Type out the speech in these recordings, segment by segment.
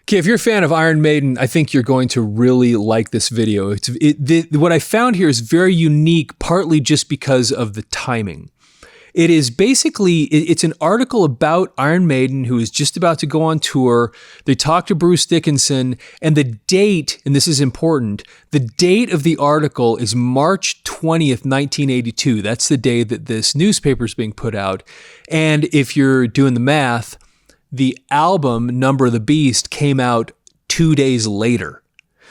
Okay, if you're a fan of Iron Maiden, I think you're going to really like this video. What I found here is very unique, partly just because of the timing. It is basically, it's an article about Iron Maiden who is just about to go on tour. They talk to Bruce Dickinson, and the date, and this is important, the date of the article is March 20th, 1982. That's the day that this newspaper is being put out. And if you're doing the math, the album Number of the Beast came out 2 days later.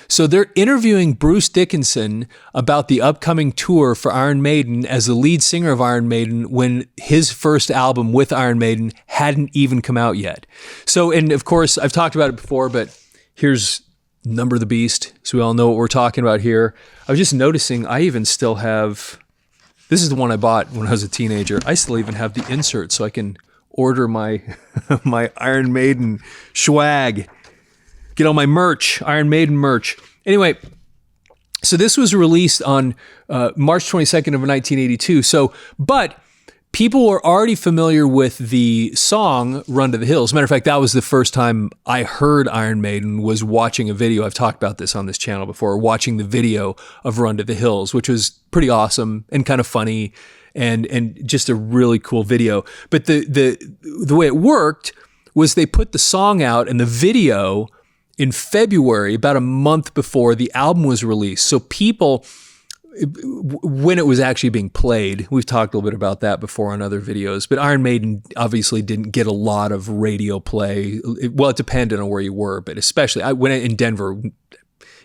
So they're interviewing Bruce Dickinson about the upcoming tour for Iron Maiden as the lead singer of Iron Maiden when his first album with Iron Maiden hadn't even come out yet. So, and of course, I've talked about it before, but here's Number of the Beast. So we all know what we're talking about here. I was just noticing I even still have, this is the one I bought when I was a teenager. I still even have the insert so I can order my my Iron Maiden swag. Get all my merch, Iron Maiden merch. Anyway, so this was released on March 22nd of 1982. So, but people were already familiar with the song Run to the Hills. Matter of fact, that was the first time I heard Iron Maiden, was watching a video. I've talked about this on this channel before, watching the video of Run to the Hills, which was pretty awesome and kind of funny. And just a really cool video. But the way it worked was they put the song out and the video in February, about a month before the album was released. So people, when it was actually being played, we've talked a little bit about that before on other videos, but Iron Maiden obviously didn't get a lot of radio play. Well, it depended on where you were, but especially when in Denver, you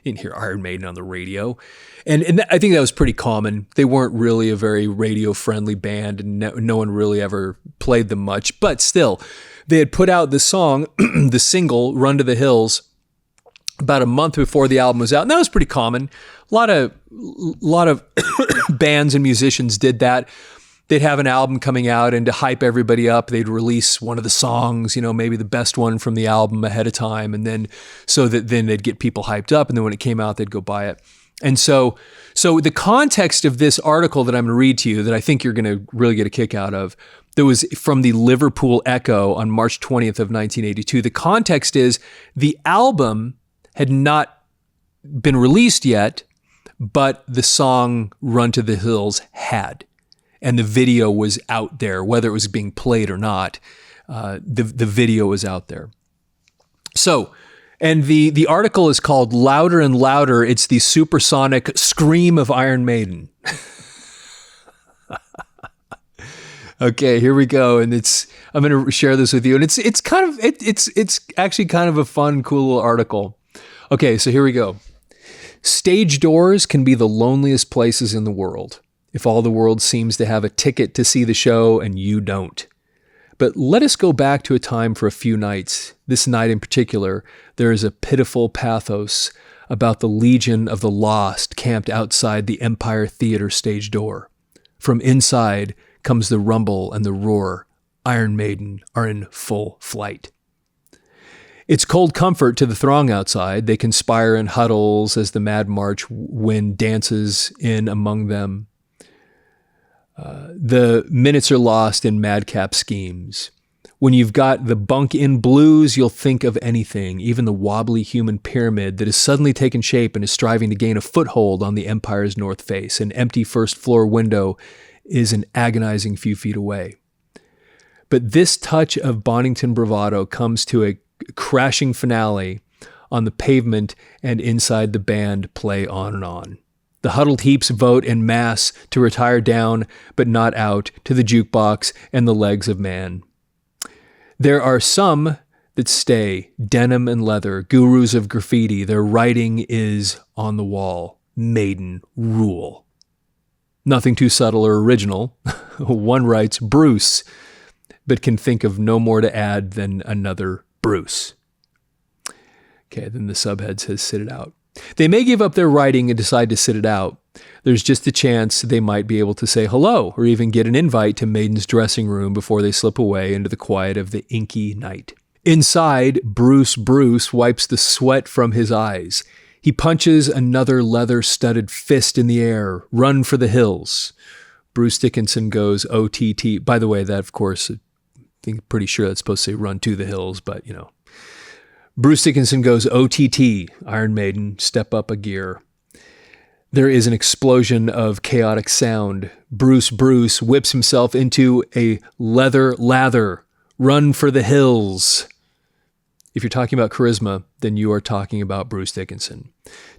didn't hear Iron Maiden on the radio. And I think that was pretty common. They weren't really a very radio-friendly band, and no one really ever played them much. But still, they had put out the song, the single, Run to the Hills, about a month before the album was out. And that was pretty common. A lot of bands and musicians did that. They'd have an album coming out, and to hype everybody up, they'd release one of the songs, maybe the best one from the album ahead of time. And then, so that then they'd get people hyped up. And then when it came out, they'd go buy it. And so the context of this article that I'm going to read to you, that I think you're going to really get a kick out of, that was from the Liverpool Echo on March 20th of 1982. The context is the album had not been released yet, but the song Run to the Hills had. And the video was out there, whether it was being played or not. The video was out there. So, and the article is called Louder and Louder. It's the supersonic scream of Iron Maiden. Okay, here we go. And I'm going to share this with you. And it's actually kind of a fun, cool little article. Okay, so here we go. Stage doors can be the loneliest places in the world, if all the world seems to have a ticket to see the show and you don't. But let us go back to a time for a few nights. This night in particular, there is a pitiful pathos about the legion of the lost camped outside the Empire Theater stage door. From inside comes the rumble and the roar. Iron Maiden are in full flight. It's cold comfort to the throng outside. They conspire in huddles as the mad march wind dances in among them. The minutes are lost in madcap schemes. When you've got the bunk-in blues, you'll think of anything, even the wobbly human pyramid that has suddenly taken shape and is striving to gain a foothold on the Empire's north face. An empty first-floor window is an agonizing few feet away. But this touch of Bonington bravado comes to a crashing finale on the pavement, and inside the band play on and on. The huddled heaps vote en masse to retire down, but not out, to the jukebox and the legs of man. There are some that stay, denim and leather, gurus of graffiti. Their writing is on the wall. Maiden rule. Nothing too subtle or original. One writes Bruce, but can think of no more to add than another Bruce. Okay, then the subhead says sit it out. They may give up their writing and decide to sit it out. There's just a chance they might be able to say hello or even get an invite to Maiden's dressing room before they slip away into the quiet of the inky night. Inside, Bruce wipes the sweat from his eyes. He punches another leather-studded fist in the air. Run for the hills. Bruce Dickinson goes OTT. By the way, that, of course, I think pretty sure that's supposed to say run to the hills, but, Bruce Dickinson goes OTT, Iron Maiden, step up a gear. There is an explosion of chaotic sound. Bruce whips himself into a leather lather. Run for the hills. If you're talking about charisma, then you are talking about Bruce Dickinson.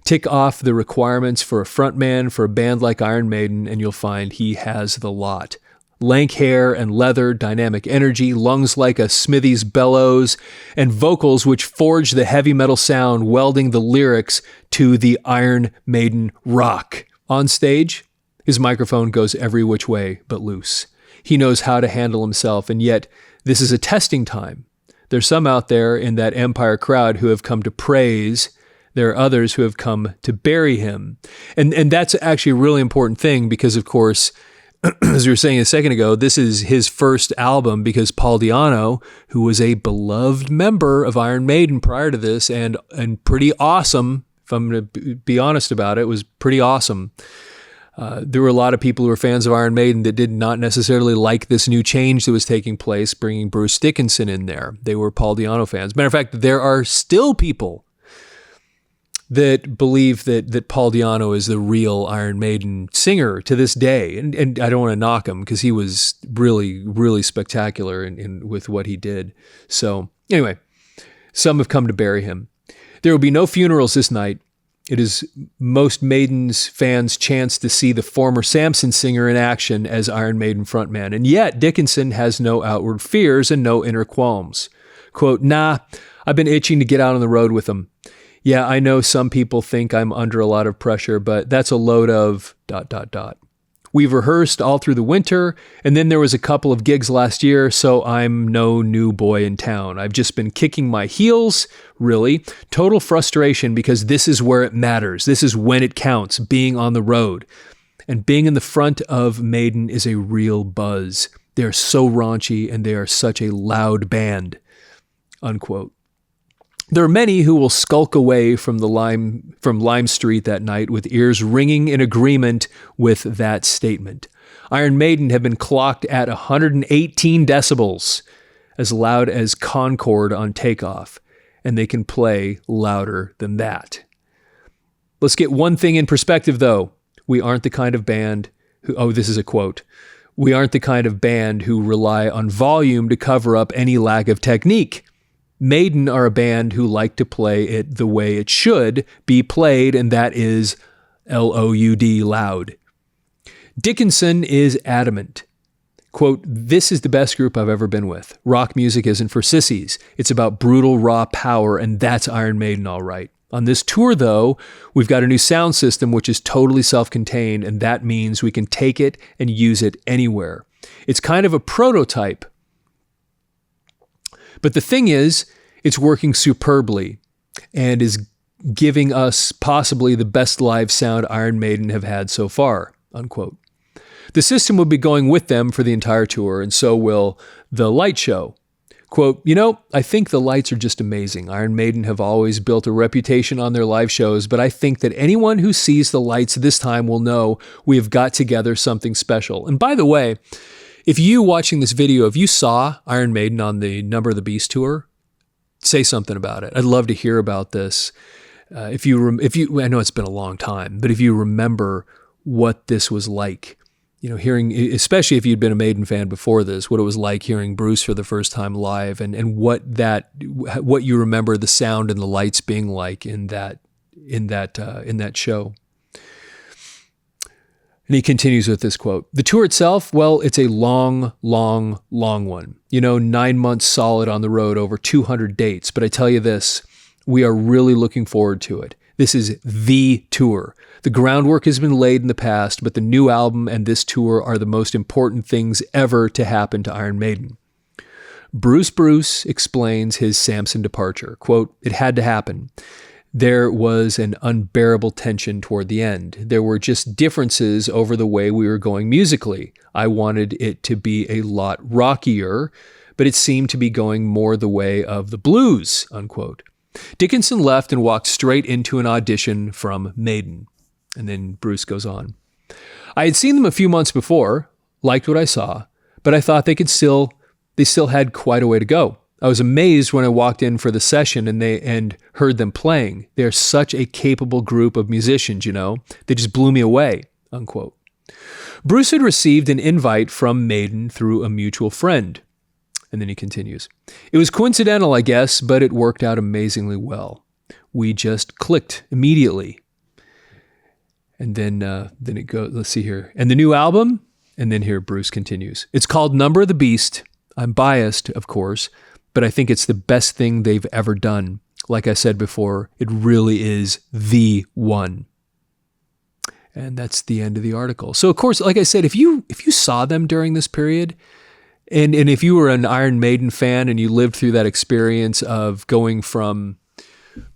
Tick off the requirements for a frontman for a band like Iron Maiden, and you'll find he has the lot. Lank hair and leather, dynamic energy, lungs like a smithy's bellows, and vocals which forge the heavy metal sound, welding the lyrics to the Iron Maiden rock. On stage, his microphone goes every which way but loose. He knows how to handle himself, and yet this is a testing time. There's some out there in that Empire crowd who have come to praise. There are others who have come to bury him. And that's actually a really important thing because, of course, as we were saying a second ago, this is his first album because Paul Di'Anno, who was a beloved member of Iron Maiden prior to this and pretty awesome, if I'm going to be honest about it, was pretty awesome. There were a lot of people who were fans of Iron Maiden that did not necessarily like this new change that was taking place, bringing Bruce Dickinson in there. They were Paul Di'Anno fans. Matter of fact, there are still people that believe that Paul Di'Anno is the real Iron Maiden singer to this day. And I don't want to knock him because he was really, really spectacular with what he did. So anyway, some have come to bury him. There will be no funerals this night. It is most Maiden's fans' chance to see the former Samson singer in action as Iron Maiden frontman. And yet Dickinson has no outward fears and no inner qualms. Quote, "Nah, I've been itching to get out on the road with them. Yeah, I know some people think I'm under a lot of pressure, but that's a load of ... We've rehearsed all through the winter, and then there was a couple of gigs last year, so I'm no new boy in town. I've just been kicking my heels, really. Total frustration because this is where it matters. This is when it counts, being on the road. And being in the front of Maiden is a real buzz. They are so raunchy, and they are such a loud band." Unquote. There are many who will skulk away from Lime Street that night with ears ringing in agreement with that statement. Iron Maiden have been clocked at 118 decibels, as loud as Concorde on takeoff, and they can play louder than that. Let's get one thing in perspective, though. We aren't the kind of band who, this is a quote, "We aren't the kind of band who rely on volume to cover up any lack of technique. Maiden are a band who like to play it the way it should be played, and that is LOUD, loud." Dickinson is adamant. Quote, "This is the best group I've ever been with. Rock music isn't for sissies. It's about brutal, raw power, and that's Iron Maiden all right. On this tour, though, we've got a new sound system which is totally self-contained, and that means we can take it and use it anywhere. It's kind of a prototype. But the thing is, it's working superbly and is giving us possibly the best live sound Iron Maiden have had so far," unquote. The system will be going with them for the entire tour, and so will the light show. Quote, "I think the lights are just amazing. Iron Maiden have always built a reputation on their live shows, but I think that anyone who sees the lights this time will know we have got together something special." And by the way, if you watching this video, if you saw Iron Maiden on the Number of the Beast tour, say something about it. I'd love to hear about this. If you, I know it's been a long time, but if you remember what this was like, hearing, especially if you'd been a Maiden fan before this, what it was like hearing Bruce for the first time live, and what you remember the sound and the lights being like in that show. And he continues with this quote, "The tour itself, well, it's a long, long, long one. 9 months solid on the road, over 200 dates. But I tell you this, we are really looking forward to it. This is the tour. The groundwork has been laid in the past, but the new album and this tour are the most important things ever to happen to Iron Maiden." Bruce explains his Samson departure. Quote, "It had to happen. There was an unbearable tension toward the end. There were just differences over the way we were going musically. I wanted it to be a lot rockier, but it seemed to be going more the way of the blues," unquote. Dickinson left and walked straight into an audition from Maiden. And then Bruce goes on. "I had seen them a few months before, liked what I saw, but I thought they still had quite a way to go. I was amazed when I walked in for the session and heard them playing. They're such a capable group of musicians, you know. They just blew me away, unquote. Bruce had received an invite from Maiden through a mutual friend. And then he continues. It was coincidental, I guess, but it worked out amazingly well. We just clicked immediately. And then it goes, let's see here. And the new album, and then here Bruce continues. It's called Number of the Beast. I'm biased, of course, but I think it's the best thing they've ever done. Like I said before, it really is the one. And that's the end of the article. So, of course, like I said, if you saw them during this period, and if you were an Iron Maiden fan and you lived through that experience of going from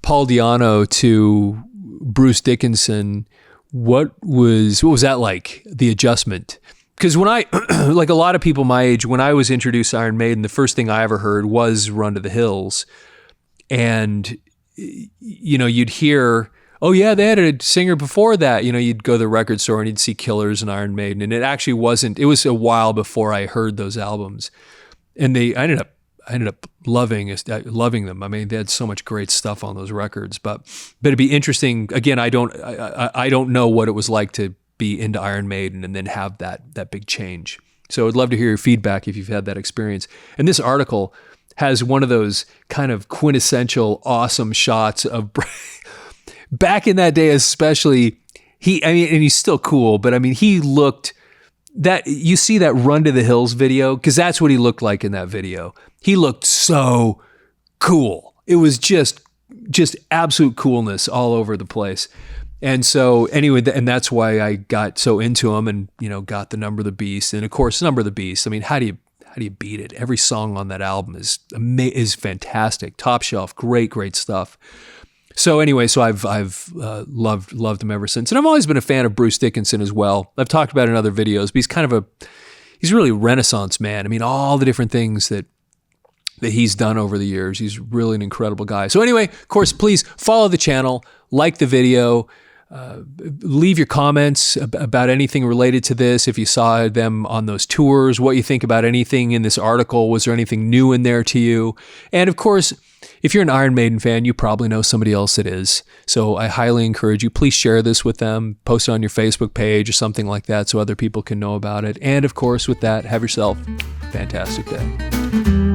Paul Di'Anno to Bruce Dickinson, what was that like, the adjustment? Because when I, like a lot of people my age, when I was introduced to Iron Maiden, the first thing I ever heard was Run to the Hills. And, you know, you'd hear, oh yeah, they had a singer before that. You know, you'd go to the record store and you'd see Killers and Iron Maiden. And it actually wasn't, it was a while before I heard those albums. And I ended up loving them. I mean, they had so much great stuff on those records, but it'd be interesting. Again, I don't know what it was like to be into Iron Maiden and then have that big change. So I'd love to hear your feedback if you've had that experience. And this article has one of those kind of quintessential awesome shots of back in that day, especially and he's still cool, but I mean, he looked that, you see that Run to the Hills video, because that's what he looked like in that video. He looked so cool. It was just absolute coolness all over the place. And so anyway, and that's why I got so into him and, you know, got the Number of the Beast. And of course, Number of the Beast, I mean, how do you beat it? Every song on that album is fantastic. Top shelf, great stuff. So anyway, so I've loved him ever since. And I've always been a fan of Bruce Dickinson as well. I've talked about it in other videos, but he's really a Renaissance man. I mean, all the different things that he's done over the years. He's really an incredible guy. So anyway, of course, please follow the channel, like the video, leave your comments about anything related to this. If you saw them on those tours, what you think about anything in this article. Was there anything new in there to you? And of course, if you're an Iron Maiden fan, you probably know somebody else that is. So I highly encourage you, please share this with them, post it on your Facebook page or something like that so other people can know about it. And of course, with that, have yourself a fantastic day.